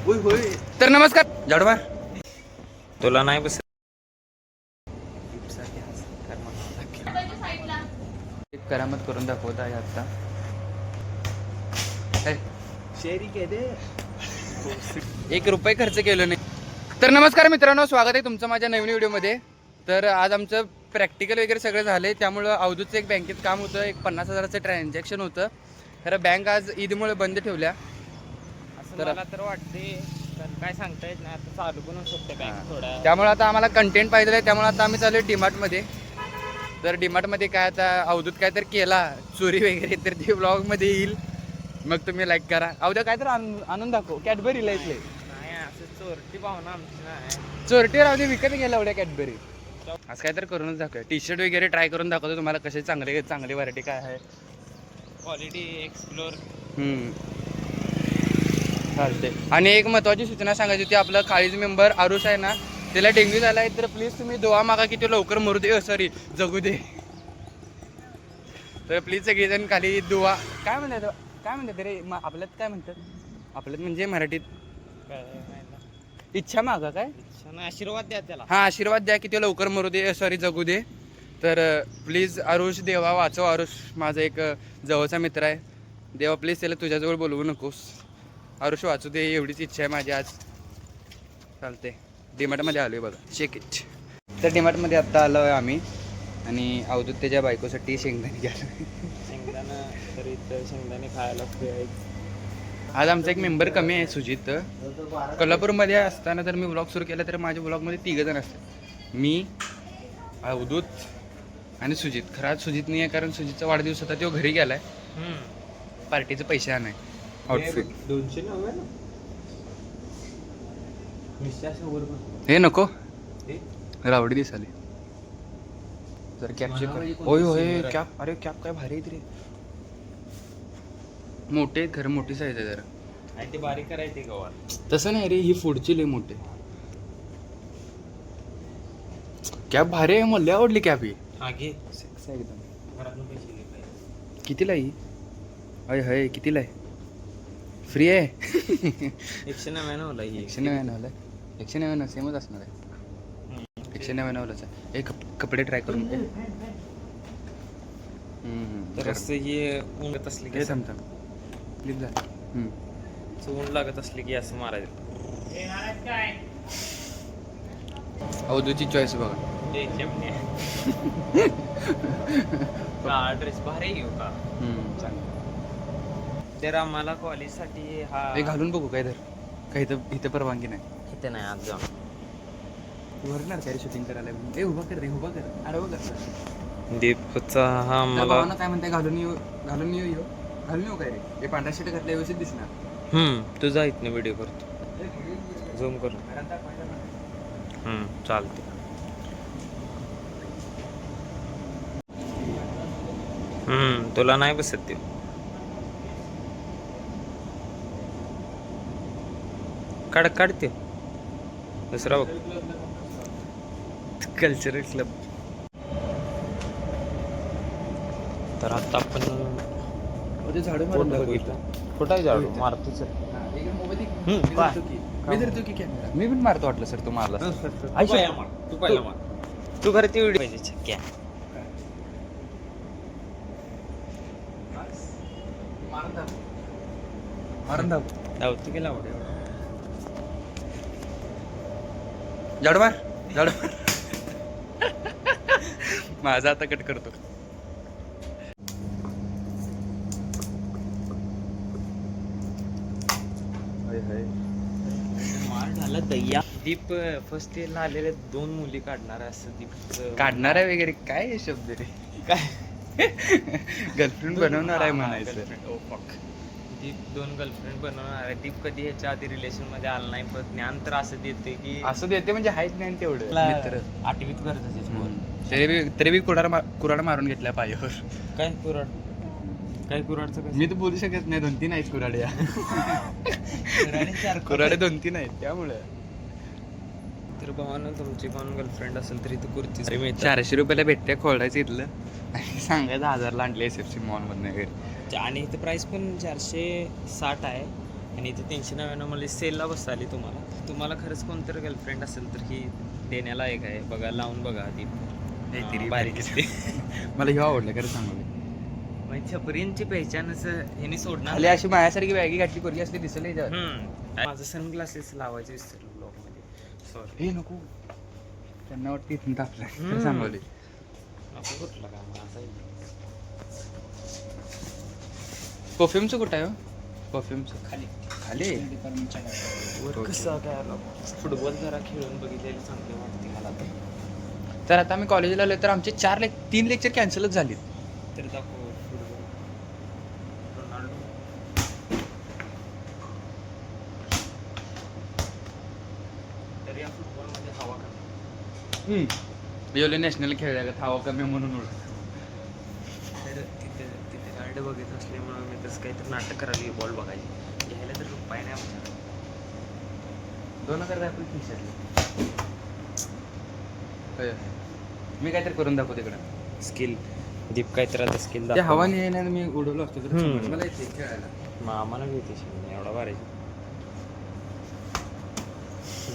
तर नमस्कार झाडवा तुला नाही बस एक करामत करून दाखवत आहे आता. शेरी के दे. 1 रुपये खर्च केलो नाही. तर नमस्कार मित्रांनो, स्वागत आहे तुमचं माझ्या नवीन व्हिडिओमध्ये. तर आज आमचं प्रॅक्टिकल वगैरे सगळं झालं आहे, त्यामुळं अवधूतचं एक बँकेत काम होतं. एक 50,000चं ट्रान्झॅक्शन होतं. खरं बँक आज ईदमुळे बंद ठेवल्या. असं मला तर वाटते, पण काय सांगता येत नाही, आता चालू पण होऊ शकते बँक थोडा. त्यामुळे आता आम्हाला कंटेंट पाहिजे आहे, त्यामुळे आता आम्ही चालू आहे डीमार्टमध्ये. तर डीमार्टमध्ये काय आता अवधूत काय तर केला चोरी वगैरे, तर ते व्लॉगमध्ये येईल. मग तुम्ही लाईक करा. अवधूत काय तर आणून दाखव. कॅडबरीला इथले नाही, असं चोरटी भावना आमची नाही. चोरटी राहू दे, गेला एवढ्या कॅडबरी. असं काय तर करूनच दाखवूया. टी शर्ट वगैरे ट्राय करून दाखवतो तुम्हाला कसे चांगली व्हरायटी काय आहे. Quality explore. चालते. आणि एक महत्त्वाची सूचना सांगायची होती, आपलं काळीज मेंबर आरुष आहे ना, त्याला डेंग्यू झाला आहे. तर प्लीज तुम्ही दुआ मागा की तो लवकर मरू दे, जगू दे. तर प्लीज सगळेजण खाली दुआ काय म्हणतात रे आपल्यात काय म्हणतात, आपल्यात म्हणजे मराठीत इच्छा मागा काय, आशीर्वाद द्या त्याला. हां, आशीर्वाद द्या की ते लवकर मरू दे, जगू दे. तर प्लीज आरुष, देवा वाचव आरुष, माझा एक जवळचा मित्र आहे. देवा प्लीज त्याला तुझ्याजवळ बोलवू नकोस, आरुष वाचू दे, एवढीच इच्छा आहे माझी आज. चालते. डीमार्टमध्ये आलो आहे बघा, चेक इट. तर डीमार्टमध्ये आत्ता आलो आहे आम्ही, आणि अवधूत त्याच्या बायकोसाठी शेंगदाणे घ्यायला. शेंगदाणा तर इथं शेंगदाणे खायला लागते. आज आमचा एक मेंबर कमी आहे, सुजित. कोल्हापूरमध्ये असताना जर मी व्लॉग सुरू केला तर माझ्या व्लॉगमध्ये 3 जण असतात. मी, अवधूत आणि सुजित. खरं आज सुजित नाही आहे, कारण सुजितचा वाढदिवस होता, तो घरी गेलाय पार्टीचे पैसे आणाय. आउटफिट 290 हे नको, रावडी दिसाली. जर कॅपचे होय होय कॅप. अरे कॅप काय भारी आहेत रे, मोठे आहेत खरं, मोठी साईज आहे जरा. आणि ते बारीक करायचे गवार. तसं नाही रे, ही पुढची लय मोठे. कॅप भारी आहे, मला आवडली कॅप ही. आगे सेक्स आहे एकदम. घरातून पैसे घे पाहिजे. कितीला ही? अय हय कितीला आहे? फ्री आहे. 199 ला ही. 199 199 सेमच असणार आहे. 199लाच आहे. एक कपडे ट्राय करून घे. तर असं हे ऊन लागत असली की थांबता क्लिप झालं. ऊन लागत असली की असं मारायचं. अवधूची चॉईस बघा. काळा ड्रेस भारी घेऊ का? चांगलं. तर आम्हाला कॉलेजसाठी हा हे घालून बघू काय तर, काही इथं परवानगी नाही. इथे नाही आज जाऊन भरणार काय शूटिंग करायला. ए उभा कर रे, उभा कर. अरे उभा कर. दीपचा हा मला काय म्हणताय, घालून येऊ काय रे. हे पांढरा शर्ट घातला व्यवस्थित दिसणार. तू जा इथनं व्हिडिओ करतो, झूम करू. चालते. तुला नाही बसत ते. काढते दुसरा बघ. Cultural club. तर आता आपण झाडू कुठं आहे झाडू मारतो सर. मी पण मारतो, वाटलं सर तू मारला. तू घरात व्हिडिओ पाहिजे. क्या धावतो गेला आवडेल. झाडू मार. माझा आता कट करतो. मार झाला दయ్या. दीप फर्स्ट इयरला आलेले 2 मुली काढणार आहे असं दीप काढणार आहे वगैरे काय हे शब्द रे. काय गर्लफ्रेंड बनवणार आहे म्हणायचं. दीप 2 गर्लफ्रेंड बनवणार आहे. दीप कधी ह्याच्या आधी रिलेशन मध्ये आला नाही, पण ज्ञान तर असं देते की असं देते म्हणजे हायच नाही तेवढं मित्र. 8वीत गरजेचे. तरी बी कुराड मारून घेतल्या पायावर. काय कुराडचं मी तर बोलू शकत नाही. 2-3 आहेत कुराड्या. कुराडे 2-3 आहेत त्यामुळे. तर भावानं तुमची कोण गर्लफ्रेंड असेल तरी तू कुर्ती 400 रुपयाला भेटते खोलायचं इथलं, आणि सांगायचं 1000ला आणले SFC मॉल मधनं. आणि इथं प्राइस पण 460 आहे. आणि इथे 399 मला सेलला बसता आली तुम्हाला खरंच कोणतरी गर्लफ्रेंड असेल तर ही देण्याला एक आहे बघा, लावून बघा ती बारीक दिसते. मला हे आवडलं खरं सांगू म्हणजे छपरींची पहिचानच ह्यानी सोडणार खाली अशी माझ्यासारखी बॅगी घातली पोरगी असली दिसली माझं सनग्लासेस लावायचे विसरलो ब्लॉगमध्ये, सॉरी. हे नको त्यांना वाटतं इथून तापलं सांगवले. असं कुठलं का असं आहे. परफ्यूमचं कुठं आहे परफ्यूमचं खाली खाली वर कसं काय फुटबॉल जरा खेळून बघितलेलं चांगलं वाटते मला तर आता आम्ही कॉलेजला आलो तर आमचे 3 लेक्चर कॅन्सलच झाले. तर दाखव फुटबॉल. रोनाल्डो तर या फुटबॉलमध्ये हवा कमी. येवले नॅशनल खेळल्या का हवा कमी म्हणून ओळख. तर तिथे गार्ड बघत असल्यामुळं मी तसं काहीतरी नाटक करायला बॉल बघायची घ्यायला तर उपाय नाही आमच्या. 2000 दाखवली खिशातली. मी काहीतरी करून दाखवतो तिकडं स्किल दीप काहीतरी आता स्किल त्या हवाने नाही मी उडवलो असतो तर हम्म. मला येते खेळायला. मग आम्हाला भीती एवढा भारी.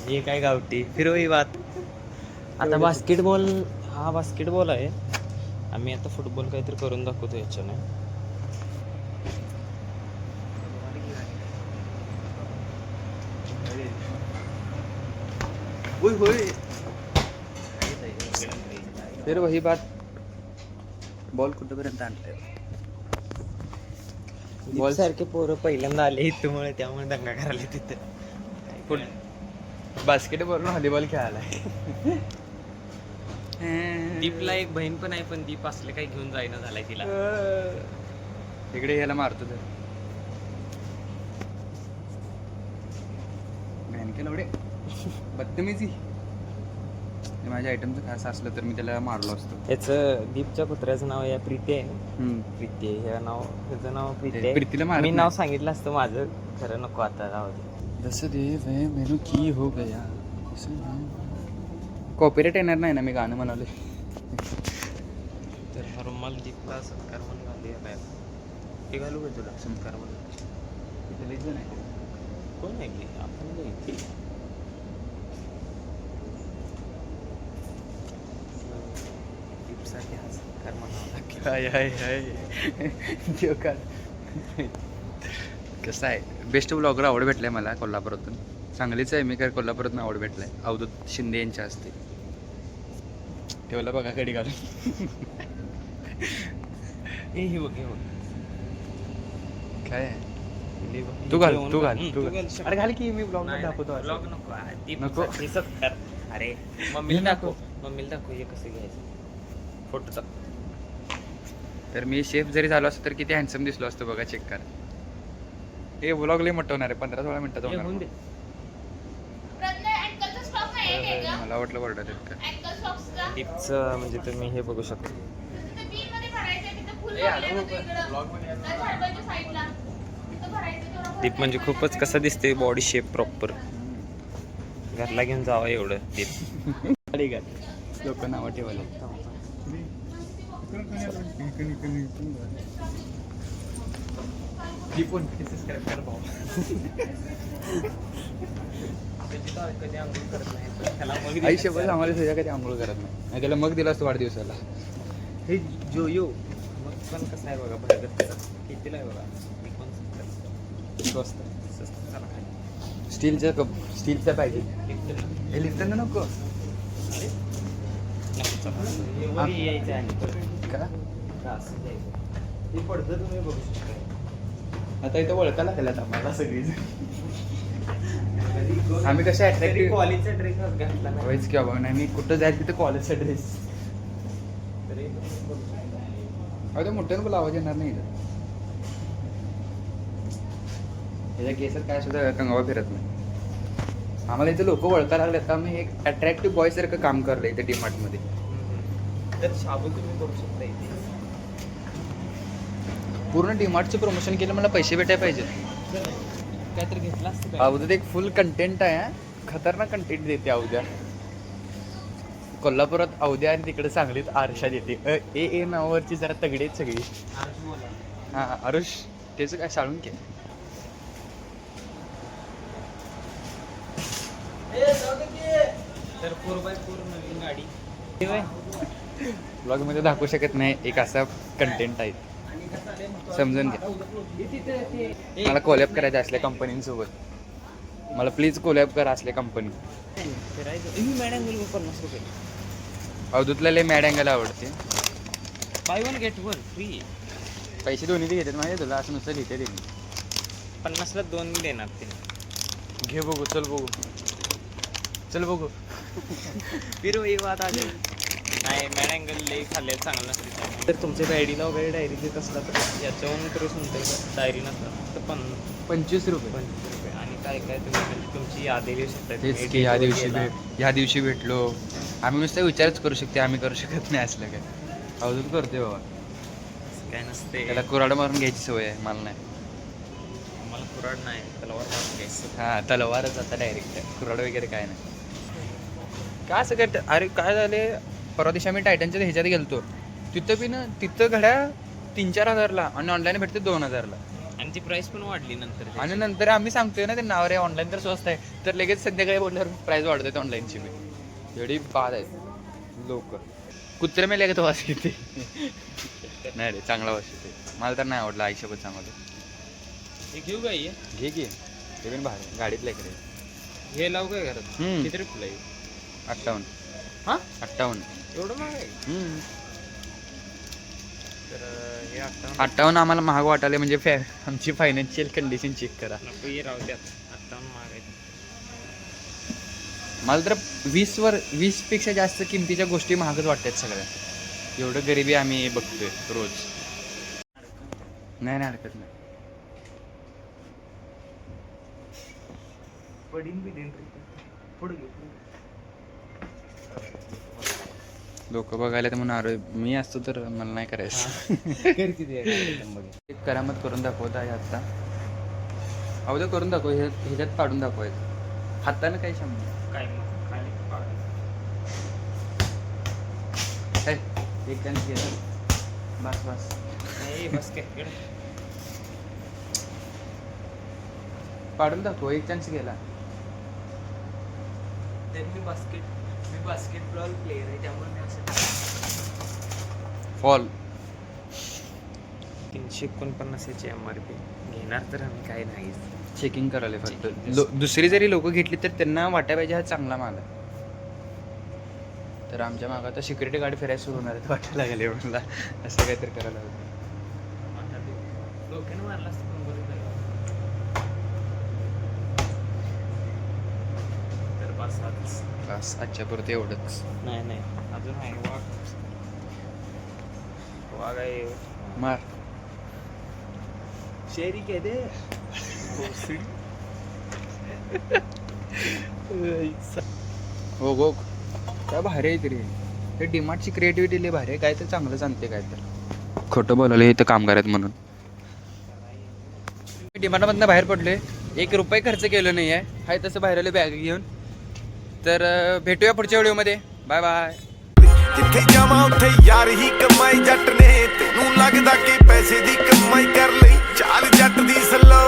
हे काय गावठी फिरवही बात. आता बास्केटबॉल हा बास्केटबॉल आहे. आम्ही आता फुटबॉल काहीतरी करून दाखवतो याच्याने. होय होय फिर वही बात. बॉल कुठपर्यंत आणलाय बॉल सारखे पोरं पहिल्यांदा आले इथमुळे त्यामुळे दंगा करायला तिथे. बास्केटबॉल व्हॉलीबॉल खेळायला. दीपला एक बहीण पण आहे पण दीप असले काही घेऊन जाईना झालाय तिला. इकडे याला मारतो तर बँके लवडे बदतमीजी. माझ्या आयटमचं खास असलं तर मी त्याला मारलो असतो. याचं दीपच्या कुत्र्याचं नाव आहे प्रीती आहे. प्रीती आहे हे नाव, त्याचं नाव प्रीती आहे. प्रीतीला मारत मी नाही. नाव सांगितलं असतं माझं, खरं नको आता राहू दे. दस देव है मेनू की हो गया. कॉपीराइट येणार नाही ना मी गाणं म्हणाले. तर हा रुमाल दीपला सत्कार म्हणून घालूया काय ते घालू का तुला सत्कार म्हणून? कोण आहे की आपण नाही इथे. दीपसाठी हा सत्कार म्हणावा. हाय हाय हाय जोकार. कसं आहे बेस्ट ब्लॉगर आवड भेटलाय मला कोल्हापुरातून. चांगलीच आहे मी काय कोल्हापुरातून आवड भेटलाय. अवधूत शिंदे यांच्या हस्ते ठेवलं बघा कडी घालून. हे बघ हे बघ काय आहे? हे बघ. तू घाल जेवण तू घाल हम्म, तू तू घाल. घाल. अरे घाल की मी ब्लॉग नाही, दाखवतो नाही, असं. vlog नको आहे. नको. दीपसाठी सत्कार. अरे मम्मीला दाखव, मम्मीला दाखव हे कसं घ्यायचं फोटोचा. तर मी शेफ जरी झालो असतो तर किती हँडसम दिसलो असतो बघा. चेक कर. हे ब्लॉग लय मोठं होणार आहे 15-16 मिनिटात हे होणार. होऊन दे. मला वाटलं ऑर्डर आहेत का. टिपचं म्हणजे तुम्ही हे बघू शकता. दीप म्हणजे खूपच कसा दिसते बॉडी शेप प्रॉपर. घरला घेऊन जावं एवढं दीप. लोक नावं ठेवायला. कधी आंघोळ करत नाही पण त्याला मग आयुष्यभर आम्हाला तुझ्या कधी आंघोळ करत नाही. त्याला मग दिला असतो वाढदिवसाला. हे जो यो मग पण कसं आहे बघा भरगत कितीला आहे बघा. मी पण स्वस्त स्वस्त चला काय स्टीलचा कप स्टीलचा पाहिजे. लिफ्टन हे लिफ्टन नको यायचं आहे का. असं द्यायचं. हे पडतं तुम्ही बघू शकता. आता इथं ओळखायला लागल्यात आम्हाला सगळीच. आम्ही कसे अट्रॅक्टिव्ह कॉलेजचा ड्रेस घातला नाही व्हायच की बाबा. नाही मी कुठं जायचं तिथं कॉलेजचा ड्रेस. तरी बघू शकता. अरे मोठ्यानं बोला आवाज येणार नाही इथं. याच्या केसात काय सुद्धा कंगवा फिरत नाही. आम्हाला इथं लोक ओळखायला लागले. आम्ही एक अट्रॅक्टिव्ह बॉय सारखं काम करलं इथे डीमार्ट मध्ये. तर शाबू तुम्ही करू शकता इथे. पूर्ण डीमार्टचं प्रमोशन केलं. मला पैसे भेटायला पाहिजे. काहीतरी घेतलं असतं काय? अवधूत एक फुल कंटेंट आहे हा. खतरनाक कंटेंट देते अवध्या. कोल्हापुरात अवध्या आणि तिकडे सांगलीत आरशा देते. ए नावावरची जरा तगडी आहेत सगळी. आज बोला. हा आरुष त्याचं काय साळून के 4x4 नवीन गाडी हे होय. ब्लॉगमध्ये दाखवू शकत नाही, एक असा कंटेंट आहे, समजून घ्या. मला कोलॅब करायचं असल्या कंपनींसोबत, मला प्लीज कोलॅब करा असल्या कंपनी. फिरायचं मॅडम बिल 50 रुपये. अवधूतला लय मॅड अँगल आवडते. Buy 1 get 1 free. पैसे दोन्ही ते घेतात माहिती आहे तुला, असं नुसतं लिहिते त्यांनी. 50ला 2 देणार ते. घे बघू, चल बघू, चल बघू. फिर वही बात आली. नाही मॅड अँगल लई खाल्लेलं चांगलं नसते. तर तुमच्या डायरीला वगैरे डायरी देत असला तर याच्यावरून तरी सुनते डायरी नसतात तर 25 रुपये. 25 रुपये. आणि काय काय तुम्ही म्हणजे तुमची यादी देऊ शकता. तेच की ह्या दिवशी भेटलो. आम्ही नुसतं विचारच करू शकते, आम्ही करू शकत नाही असलं काय. अवधूत करते बाबा, काय नसते. त्याला कुराड मारून घ्यायची सवय आहे, मला नाही. मला कुराड नाही, तलवार मारून घ्यायचं. हां, तलवारच आता डायरेक्ट, कुराड वगैरे काय नाही. काय असं काय, अरे काय झाले, परवा दिवशी आम्ही टायटनच्या ह्याच्यात गेलतो, तिथं बी ना, तिथं घड्या 3-4 हजारला आणि ऑनलाईन भेटते 2 हजारला. आणि ती प्राइस पण वाढली नंतर. आणि नंतर आम्ही सांगतोय ना ते नाव रे ऑनलाईन तर स्वस्त आहे, तर लगेच संध्याकाळी बोलल्यावर प्राईस वाढतात ऑनलाईनची बी. एवढी बाद आहेत लोक. कुत्रे मेले का तो वास येते. नाही रे, चांगला वास येते. मला तर नाही आवडला, आयुष्यभर चांगलं. हे घेऊ काय घे की, ते पण भारी गाडीतलं इकडे. हे लावू काय घरात. हम्म. किती रुपये आहे? 58. हां 58. एवढं महाग आहे. तर हे 58 आम्हाला महाग वाटाले म्हणजे आमची फायनान्शियल कंडिशन चेक करा. नको हे राहू द्यात. 58 महाग आहे. मला तर 20 पेक्षा जास्त किमतीच्या गोष्टी महागच वाटतात सगळ्या. एवढं गरिबी आम्ही बघतोय रोज. नाही अडकत नाही. पडीन बी देईन पुढे घे. लोक बघायला तर म्हणून आरोय, मी असतो तर मला नाही करायचं. एक करामत करून दाखवत आहे आता. अवघं करून दाखव, ह्याच्यात पाडून दाखवायचं हातानं. काही शंभर काय मग खाली काय एक चान्स गेला, बस बस. नाही बस काय पाडून दाखव, एक चान्स गेला. मी बास्केटबॉल प्लेयर आहे त्यामुळे मी असं फॉल. 349 MRP घेणार तर आम्ही काय नाही. चेकिंग करायला फक्त. दुसरी जरी लोक घेतली तर त्यांना वाटायला पाहिजे हा चांगला माल आहे. तर आमच्या मागं आता सिक्युरिटी गार्ड फिरायला सुरू होणार आहे, वाटायला लागले मला. असं काहीतरी करायला लागलं. लोकांना मारला असतं पण बरं झालं. तर बस बस आजच्या पुरते एवढंच. नाही अजून आहे वाघ आहे. मार शेरी काय दे. हो गो, काय भारी आहे तरी हे डीमार्टची क्रिएटिव्हिटी लई भारी आहे. काय तर चांगलं सांगते, काय तर खोटं बोलायला इथं कामगार आहेत म्हणून. डीमार्टमधनं बाहेर पडलोय, 1 रुपये खर्च केलं नाही आहे, हाय तसं बाहेर आले बॅग घेऊन. तर भेटूया पुढच्या व्हिडिओमध्ये. Bye bye. ਜਿੱਥੇ ਜਾਵਾਂ ਉੱਥੇ ਯਾਰ ਹੀ ਕਮਾਈ ਜੱਟ ਨੇ ਤੈਨੂੰ ਲੱਗਦਾ ਕਿ ਪੈਸੇ ਦੀ ਕਮਾਈ ਕਰ ਲਈ ਚਾਲ ਜੱਟ ਦੀ ਸਲੋ